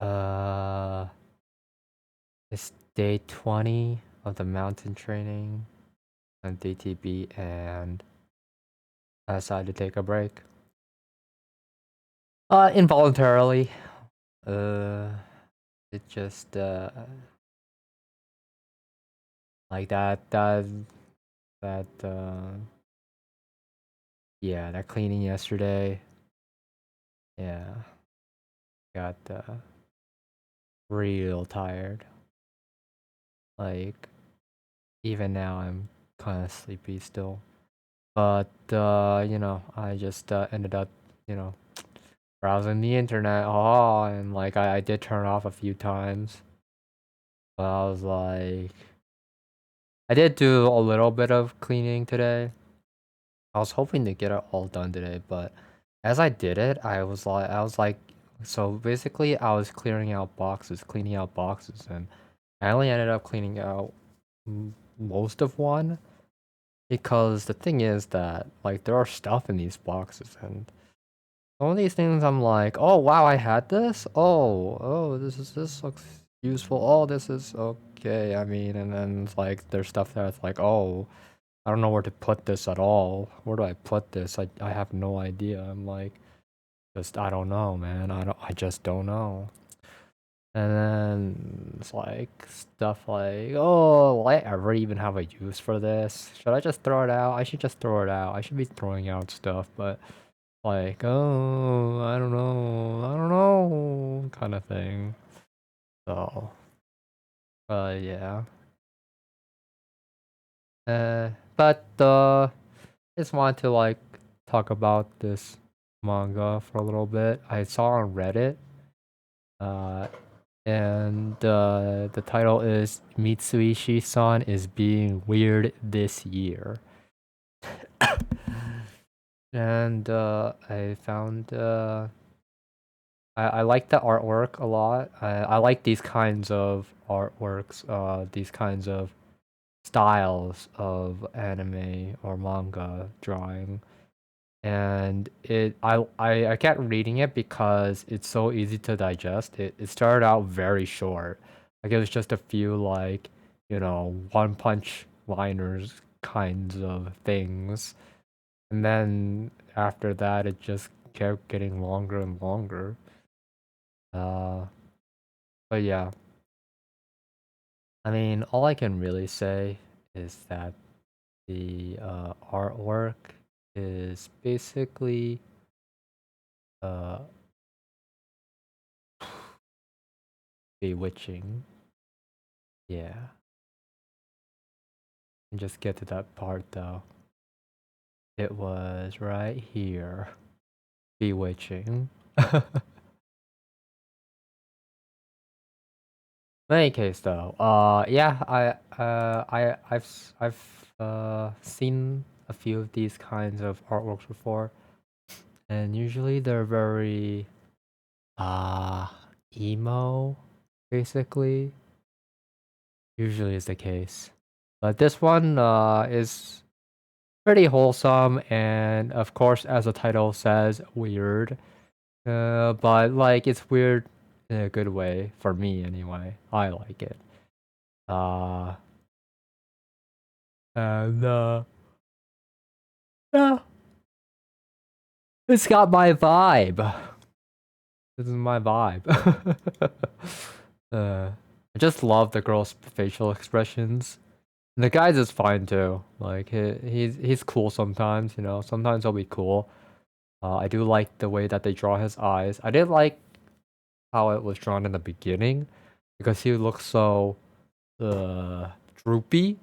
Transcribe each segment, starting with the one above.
Uh, it's day 20 of the mountain training on DTB, and I decided to take a break. Involuntarily. Uh, it just like that yeah, that cleaning yesterday. Yeah, got real tired. Like even now, I'm kind of sleepy still. But you know, I just ended up, you know, browsing the internet. Oh, and like I did turn off a few times. But I was like, I did do a little bit of cleaning today. I was hoping to get it all done today, but as I did it, I was like, so basically I was cleaning out boxes, and I only ended up cleaning out most of one. Because the thing is that, like, there are stuff in these boxes, and some of these things I'm like, oh wow, I had this? Oh, this looks useful. Oh, this is okay. I mean, and then it's like, there's stuff that's like, oh, I don't know where to put this at all. Where do I put this? I have no idea. I'm like, I don't know, man. I just don't know. And then it's like stuff like, oh, will I ever even have a use for this? Should I just throw it out? I should just throw it out. I should be throwing out stuff, but like, oh, I don't know, kind of thing. So, yeah. But just wanted to like talk about this manga for a little bit. I saw on Reddit, uh, and the title is Mitsuishi-san is being weird this year. And I found I like the artwork a lot. I like these kinds of artworks, these kinds of styles of anime or manga drawing. And I kept reading it because it's so easy to digest. It started out very short. Like it was just a few like, you know, one punch liners kinds of things. And then after that it just kept getting longer and longer. Uh but yeah. I mean, all I can really say is that the artwork is basically uh bewitching. Yeah. And just get to that part though. It was right here. Bewitching. In any case though, yeah, I've seen a few of these kinds of artworks before, and usually they're very uh emo, basically. Usually is the case. But this one is pretty wholesome, and of course, as the title says, weird. But like it's weird in a good way for me anyway. I like it. Uh, and yeah, it's got my vibe. This is my vibe. I just love the girl's facial expressions. And the guy's is fine too. Like he's cool sometimes. You know, sometimes he'll be cool. I do like the way that they draw his eyes. I did like how it was drawn in the beginning because he looks so droopy,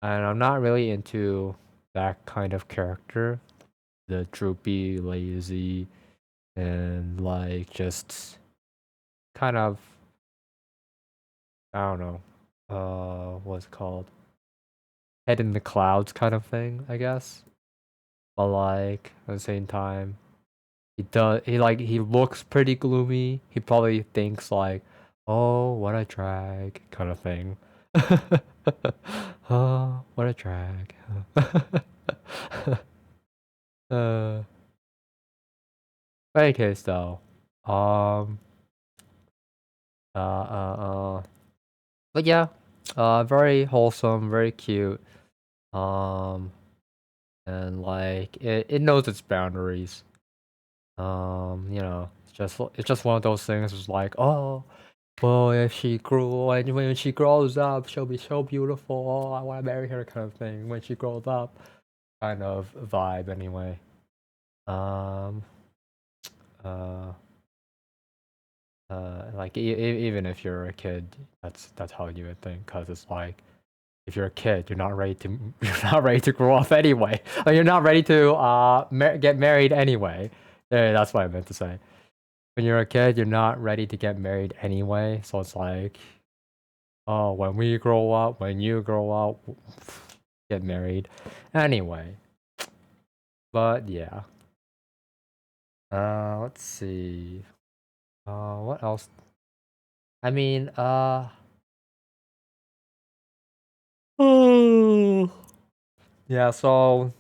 and I'm not really into that kind of character. The droopy, lazy, and like just kind of, I don't know, what's it called? Head in the clouds kind of thing, I guess. But like at the same time, he looks pretty gloomy. He probably thinks like, oh, what a drag kind of thing. Oh, what a drag. uh, in any case though, um, But yeah, very wholesome, very cute. Um, and like it knows its boundaries. It's just one of those things. It's like, oh, well, if she grew and when she grows up, she'll be so beautiful. Oh, I want to marry her, kind of thing. When she grows up, kind of vibe anyway. Um, uh, like even if you're a kid, that's how you would think. Cause it's like if you're a kid, you're not ready to you're not ready to grow up anyway. Or you're not ready to get married anyway. Yeah, that's what I meant to say. When you're a kid, you're not ready to get married anyway. So it's like, oh, when we grow up, when you grow up, get married. Anyway, but yeah. Let's see. What else? I mean, yeah. So,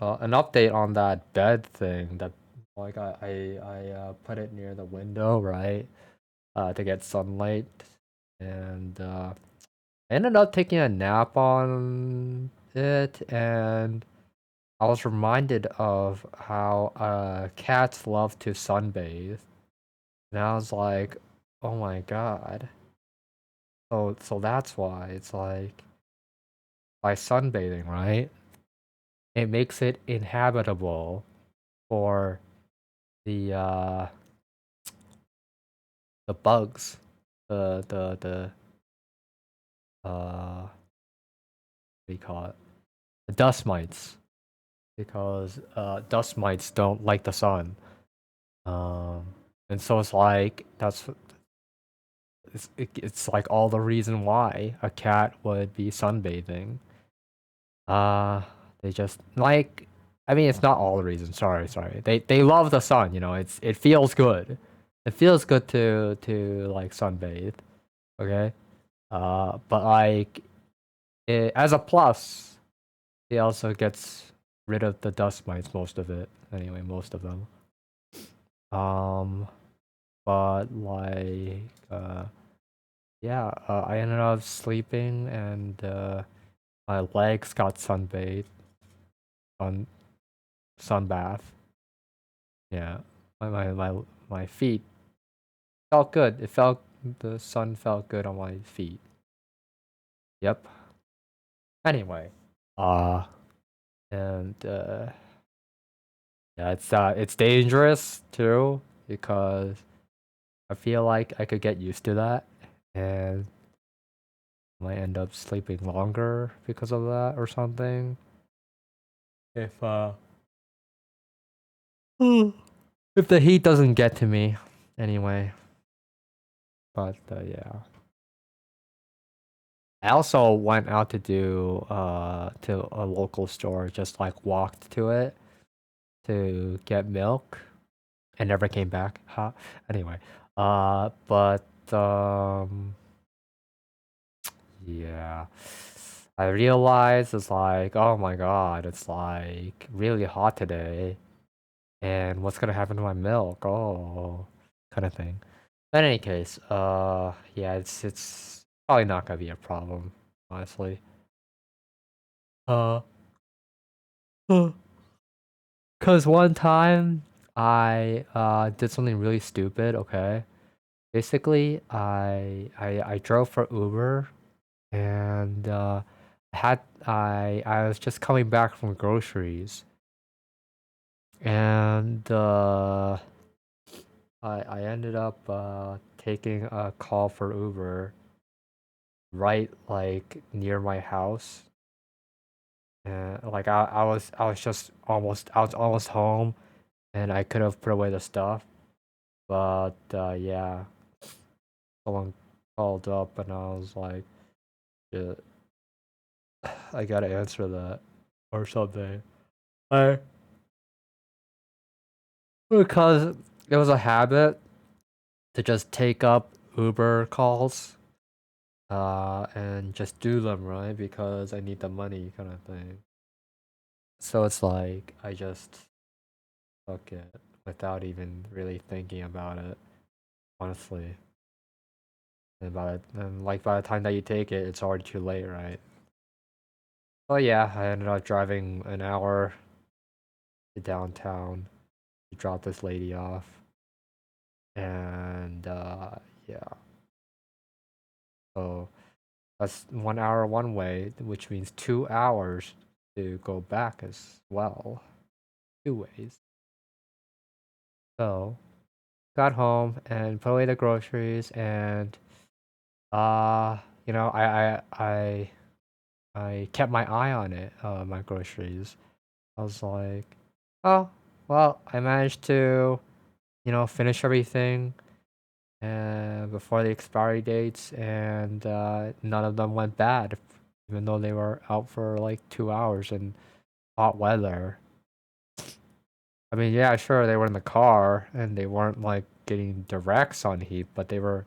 an update on that bed thing. That like I put it near the window, right? To get sunlight, and I ended up taking a nap on it, and I was reminded of how cats love to sunbathe, and I was like, "Oh my god!" So that's why it's like by sunbathing, right? It makes it inhabitable for the bugs, the what do you call it? The dust mites, because dust mites don't like the sun. Um, and so it's like it's like all the reason why a cat would be sunbathing. Uh, they just like. I mean, it's not all the reason. Sorry. They love the sun. It feels good. It feels good to like sunbathe. Okay. But like as a plus, it also gets rid of the dust mites. Most of it, anyway. Most of them. Um, but like yeah, I ended up sleeping and my legs got sunbathed on sunbath. Yeah, my feet felt good. The sun felt good on my feet. Yep. Anyway, uh, and yeah, it's dangerous too because I feel like I could get used to that and might end up sleeping longer because of that or something. If if the heat doesn't get to me, anyway. But yeah, I also went out to a local store, just like walked to it to get milk, and never came back. Huh? Anyway, but yeah, I realized it's like, oh my god, it's like really hot today, and what's gonna happen to my milk? Oh, kind of thing. But in any case, yeah, it's probably not gonna be a problem, honestly. Uh, cause one time I did something really stupid. Okay, basically I drove for Uber and I was just coming back from groceries and I ended up taking a call for Uber right like near my house. And like I was almost home and I could have put away the stuff, but yeah, someone called up and I was like, "Shit, I gotta answer that or something." I Because it was a habit to just take up Uber calls and just do them, right? Because I need the money, kind of thing. So it's like I just took it without even really thinking about it, honestly. And like by the time that you take it, it's already too late, right? Oh yeah, I ended up driving an hour to downtown to drop this lady off, and yeah, so that's 1 hour one way, which means 2 hours to go back as well, two ways. So got home and put away the groceries, and you know, I kept my eye on it, my groceries. I was like, oh, well, I managed to, you know, finish everything and before the expiry dates, and none of them went bad, even though they were out for like 2 hours in hot weather. I mean, yeah, sure, they were in the car and they weren't like getting direct sun heat, but they were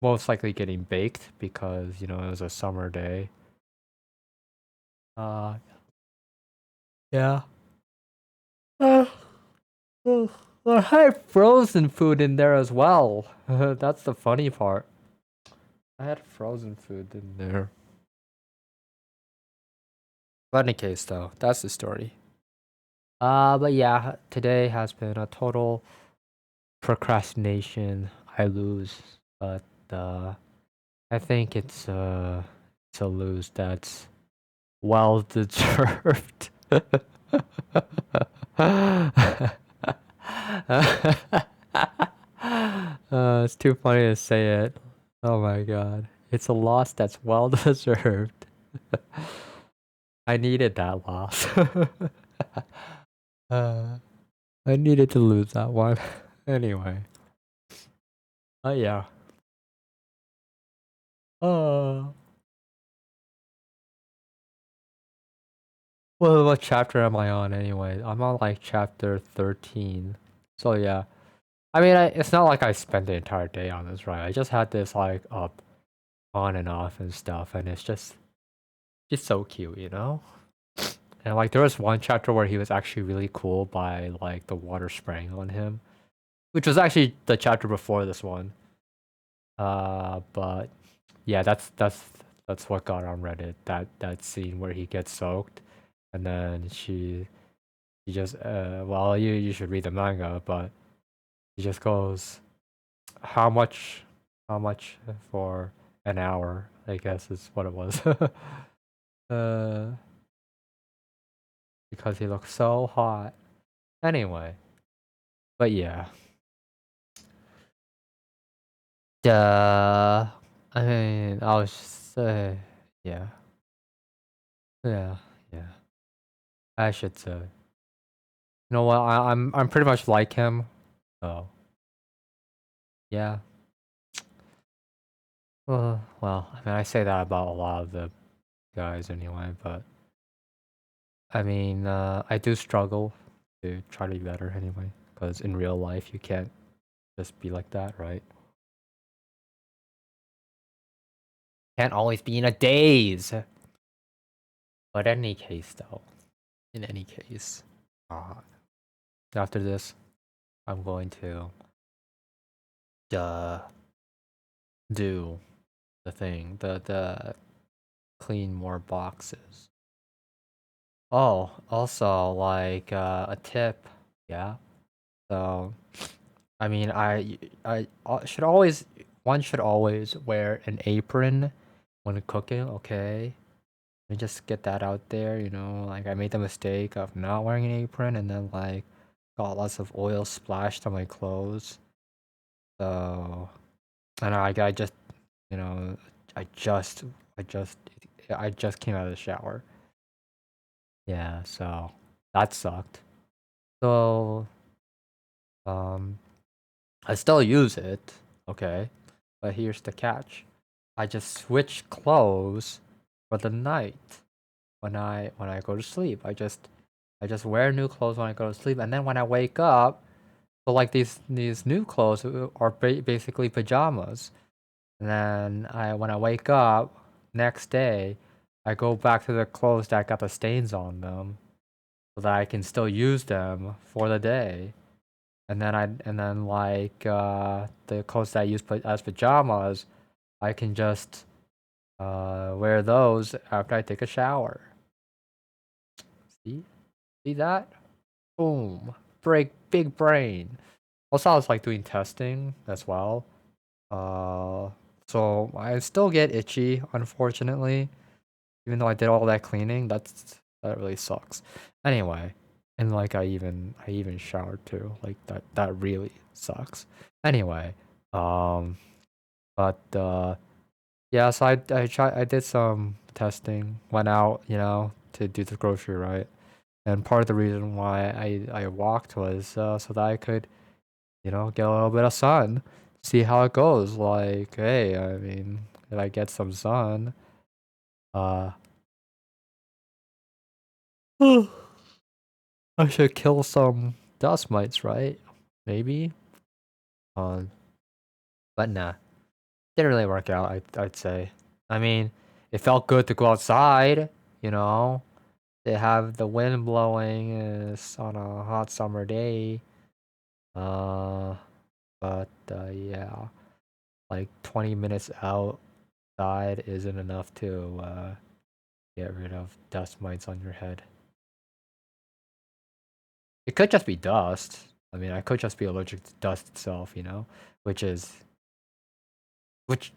most likely getting baked because, you know, it was a summer day. Uh, yeah. Uh, I had frozen food in there as well. That's the funny part. I had frozen food in there. But in any case, though, that's the story. But yeah, today has been a total procrastination. I lose, but I think it's a lose that's well deserved. It's too funny to say it. Oh my god. It's a loss that's well deserved. I needed that loss. uh, I needed to lose that one. Anyway. Oh yeah. Uh, well, what chapter am I on anyway? I'm on like chapter 13. So yeah. I mean, it's not like I spent the entire day on this, right? I just had this like up, on and off and stuff, and it's just so cute, you know? And like there was one chapter where he was actually really cool by like the water spraying on him, which was actually the chapter before this one. But yeah, that's what got on Reddit. That scene where he gets soaked, and then she just well you should read the manga, but he just goes, how much how much for an hour? I guess is what it was. uh, because he looks so hot. Anyway, but yeah. I mean, I was just yeah, yeah, yeah. I should say. You know what? I'm pretty much like him. So yeah. Well, I mean, I say that about a lot of the guys anyway, but I mean, I do struggle to try to be better anyway, because in real life you can't just be like that, right? Can't always be in a daze. But in any case, though, in any case, uh, after this, I'm going to uh, do the thing, the clean more boxes. Oh, also like a tip, yeah. So, I mean, I should always one should always wear an apron when cooking. Okay, let me just get that out there. You know, like I made the mistake of not wearing an apron and then like got lots of oil splashed on my clothes. So, and I just, you know, I just, I just, I just came out of the shower. Yeah, so that sucked. So, um, I still use it, okay, but here's the catch. I just switch clothes for the night when I go to sleep. I just wear new clothes when I go to sleep, and then when I wake up, so like these new clothes are basically pajamas. And then when I wake up next day, I go back to the clothes that got the stains on them so that I can still use them for the day. and then like the clothes that I use as pajamas, I can just wear those after I take a shower. See? See that? Boom. Big brain. Also, I was like doing testing as well. Uh, so I still get itchy, unfortunately. Even though I did all that cleaning, that really sucks. Anyway, and like I even showered too. Like that really sucks. Anyway, um, but yeah, so I did some testing, went out, to do the grocery, right? And part of the reason why I walked was so that I could, get a little bit of sun, see how it goes. Like, hey, I mean, if I get some sun, uh, I should kill some dust mites, right? Maybe. Uh, but nah, didn't really work out. I'd say. I mean, it felt good to go outside. You know, they have the wind blowing. It's on a hot summer day. Uh, but yeah, like 20 minutes outside isn't enough to get rid of dust mites on your head. It could just be dust. I mean, I could just be allergic to dust itself, which is which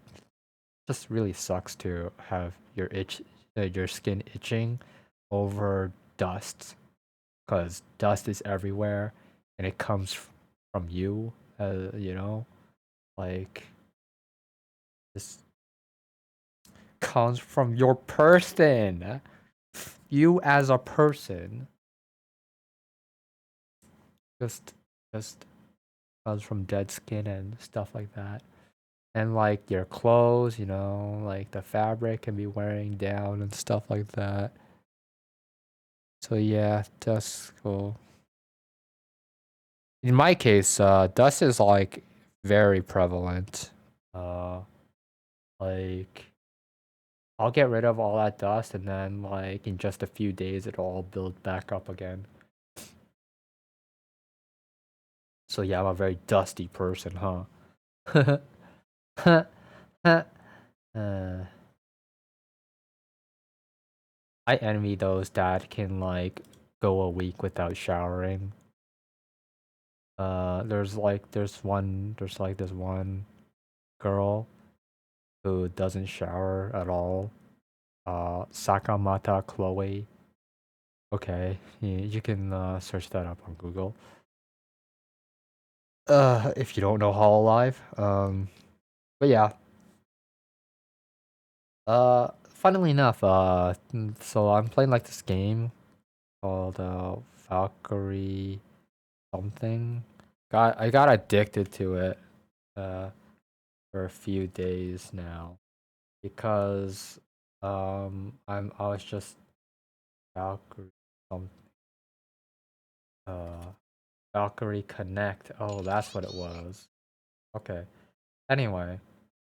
just really sucks to have your skin itching over dust, because dust is everywhere, and it comes from you. Like this comes from your person. You as a person, just just comes from dead skin and stuff like that. And like your clothes, like the fabric can be wearing down and stuff like that. So yeah, dust cool. In my case, dust is like very prevalent. Uh, like I'll get rid of all that dust, and then like in just a few days, it'll all build back up again. So yeah, I'm a very dusty person, huh? uh, I envy those that can like go a week without showering. There's this one girl who doesn't shower at all. Sakamata Chloe. Okay, you can search that up on Google. If you don't know Hololive. But yeah. Funnily enough, so I'm playing like this game called Valkyrie something. I got addicted to it uh for a few days now, because I was just Valkyrie some uh Valkyrie Connect. Oh, that's what it was. Okay. Anyway,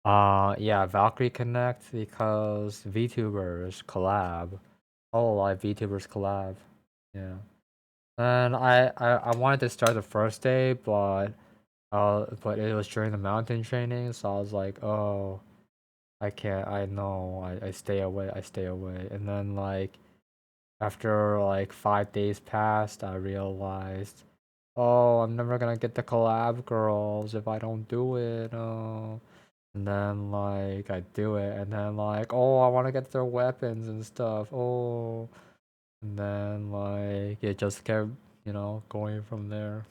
yeah, Valkyrie Connect, because VTubers collab. Oh, like VTubers collab. Yeah. And I wanted to start the first day, but it was during the mountain training, so I was like, oh, I can't. I know. I stay away. I stay away. And then like after like 5 days passed, I realized, oh, I'm never gonna get the collab girls if I don't do it. Oh. And then like I do it, and then like, oh, I want to get their weapons and stuff. Oh, and then like it just kept, going from there.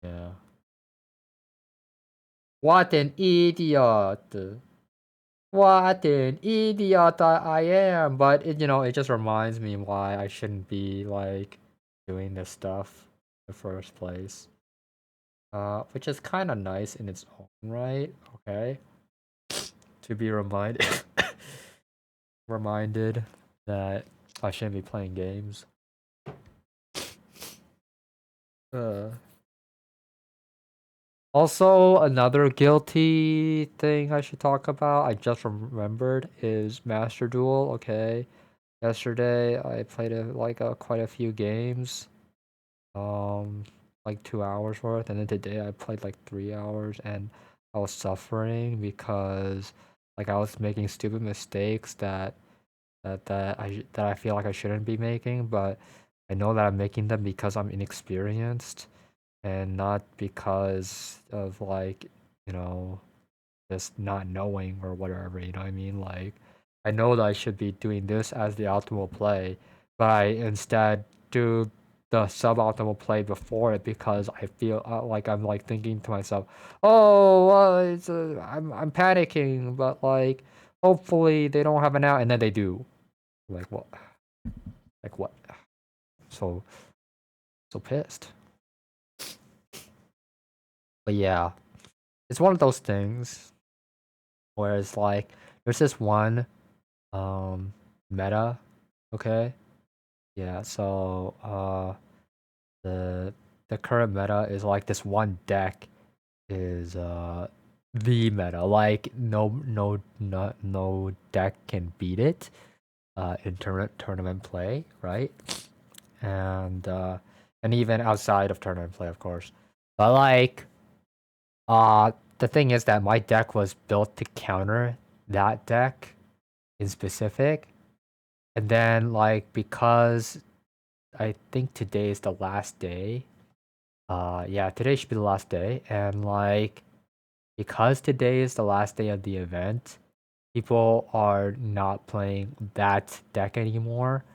Yeah. What an idiot! What an idiot I am! But it just reminds me why I shouldn't be like doing this stuff in the first place. Which is kind of nice in its own right. Okay, to be reminded that I shouldn't be playing games. Uh. Also, another guilty thing I should talk about, I just remembered, is Master Duel. Okay, yesterday I played quite a few games. like 2 hours worth, and then today I played like 3 hours, and I was suffering because like I was making stupid mistakes that I feel like I shouldn't be making, but I know that I'm making them because I'm inexperienced and not because of like, you know, just not knowing or whatever, you know what I mean? Like, I know that I should be doing this as the optimal play, but I instead do the suboptimal play before it because I feel like I'm like thinking to myself, oh, well, I'm panicking, but like hopefully they don't have an out, and then they do. Like what? Like what? So so pissed. But yeah, it's one of those things where it's like there's this one um meta, okay? Yeah, so the the current meta is like this one deck is the meta. Like no deck can beat it in tournament play, right? And and even outside of tournament play, of course. But like the thing is that my deck was built to counter that deck in specific. And then like because I think today is the last day. Yeah, today should be the last day. And like because today is the last day of the event, people are not playing that deck anymore.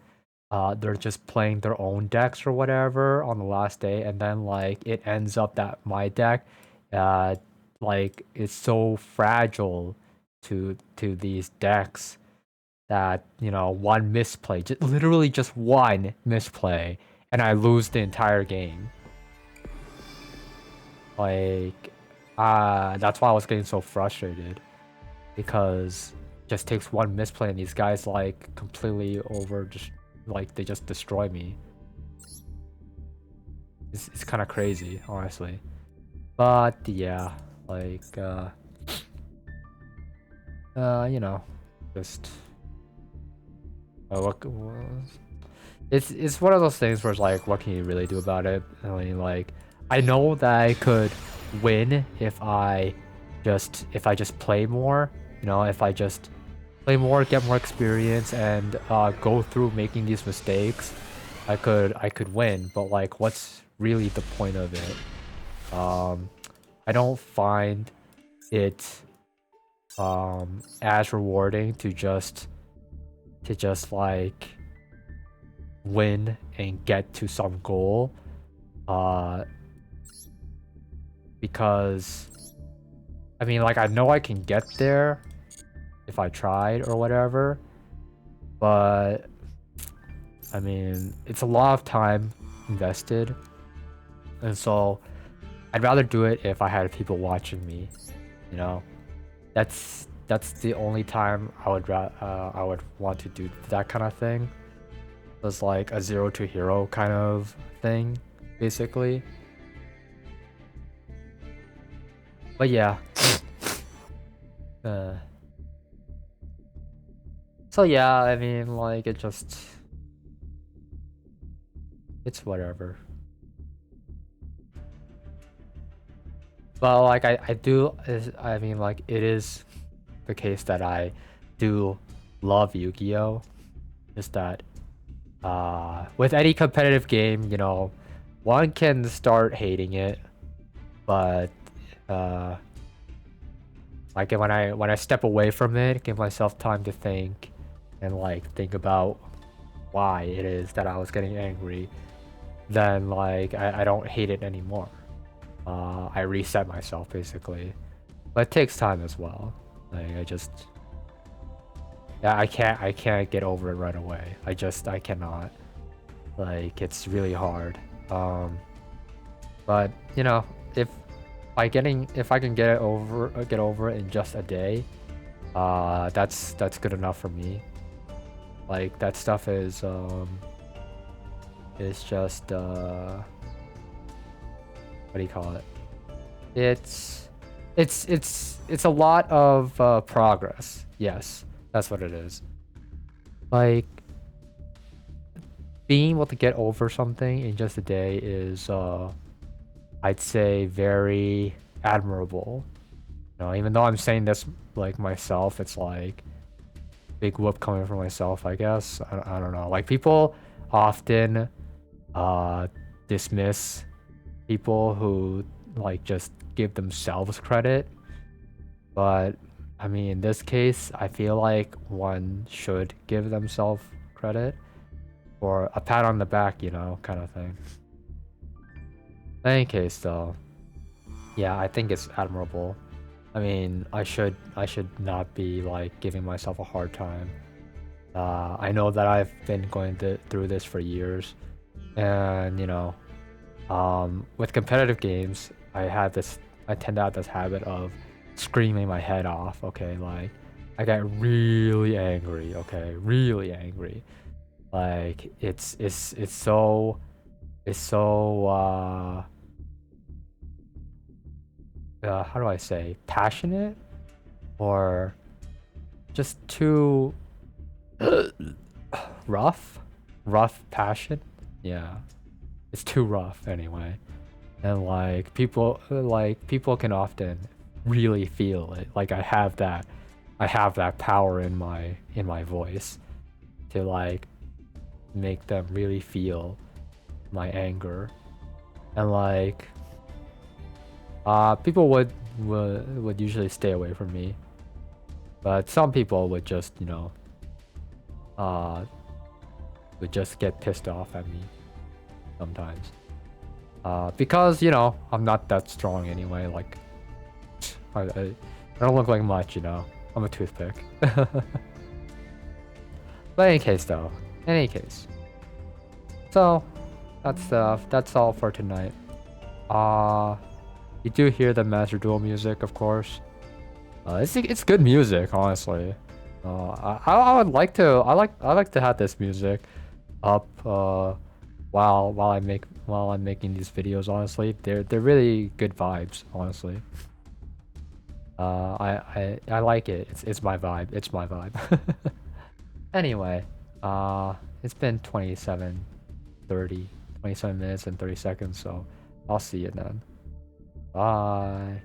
They're just playing their own decks or whatever on the last day, and then like it ends up that my deck, uh, like it's so fragile to these decks that one misplay, literally just one misplay, and I lose the entire game. Like, that's why I was getting so frustrated because it just takes one misplay and these guys like completely just like they just destroy me. It's kind of crazy, honestly. But yeah, like you know, just what it's one of those things where it's like, what can you really do about it? I mean, like, I know that I could win if I just play more. You know, if I just play more, get more experience, and go through making these mistakes, I could win. But like, what's really the point of it? I don't find it as rewarding to just like win and get to some goal uh because I mean, like, I know I can get there if I tried or whatever, but I mean, it's a lot of time invested, and so I'd rather do it if I had people watching me, you know. That's the only time I would want to do that kind of thing. It's like a zero to hero kind of thing, basically. But yeah. Uh, so yeah, I mean, like, it's whatever. But like I mean, like, it is the case that I do love Yu-Gi-Oh. Just that with any competitive game, one can start hating it, but uh like when I step away from it, give myself time to think and like think about why it is that I was getting angry, then like I don't hate it anymore. I reset myself basically. But it takes time as well. Like yeah, I can't get over it right away. I cannot. Like, it's really hard. But if if I can get over it in just a day, that's good enough for me. Like, that stuff is just what do you call it? It's a lot of progress. Yes, that's what it is. Like, being able to get over something in just a day is, I'd say, very admirable. You know, even though I'm saying this like myself, it's like big whoop coming from myself, I guess. I don't know. Like people often uh dismiss people who like just give themselves credit, but I mean, in this case, I feel like one should give themselves credit or a pat on the back, you know, kind of thing. In any case, though, yeah, I think it's admirable. I mean, I should not be like giving myself a hard time. I know that I've been going through this for years, and you know, with competitive games, I tend to have this habit of screaming my head off. Okay, like I get really angry. Okay, really angry. Like it's so how do I say, passionate or just too rough, rough passion. Yeah, it's too rough anyway. And like people can often really feel it. Like I have that power in my voice to like make them really feel my anger. And like people would usually stay away from me, but some people would just, you know, uh would just get pissed off at me sometimes. Because you know I'm not that strong anyway. Like I don't look like much, you know. I'm a toothpick. But any case, though, in any case, so that's all for tonight. Uh, you do hear the Master Duel music, of course. It's good music, honestly. I would like to I like to have this music up while I'm making these videos. Honestly, they're really good vibes. Honestly, I like it. It's my vibe. It's my vibe. Anyway, it's been 27 minutes and 30 seconds, so I'll see you then. Bye.